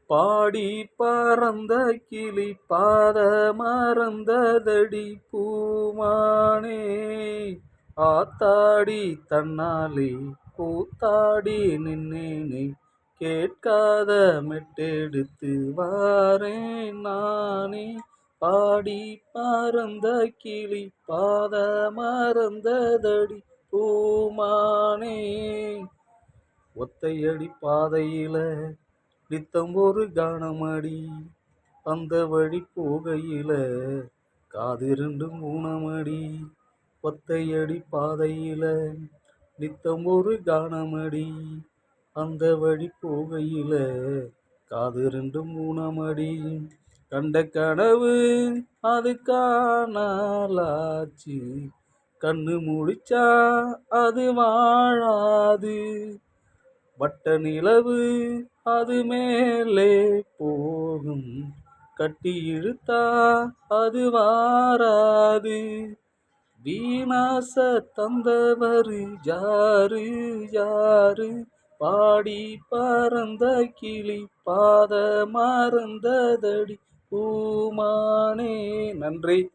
பாடி பறந்த கிளி பாத மறந்ததடி பூமானே. ஆத்தாடி தன்னாலே கூத்தாடி நின்னேனே, கேட்காத மெட்டெடுத்து வாரேன் நானே. பாடி பறந்த கிளி பாத மறந்ததடி பூமானே. ஒத்தையடி பாதையில நித்தம் ஒரு கானமடி, அந்த வழி போகையில காது ரெண்டும் ஊனமடி. ஒத்தையடி பாதையில நித்தம் ஒரு கானமடி, அந்த வழி போகையில காது ரெண்டும் ஊனமடி. கண்ட கனவு அது காணலாச்சு, கண்ணு முடிச்சா அது வாழாது. வட்ட நிலவு அது மேலே போகும், கட்டி இழுத்தா அது வாராது. வீணாச தந்தவரு யாரு யாரு, பாடி பறந்த கிளி பாத மறந்ததடி பூமானே. நன்றி.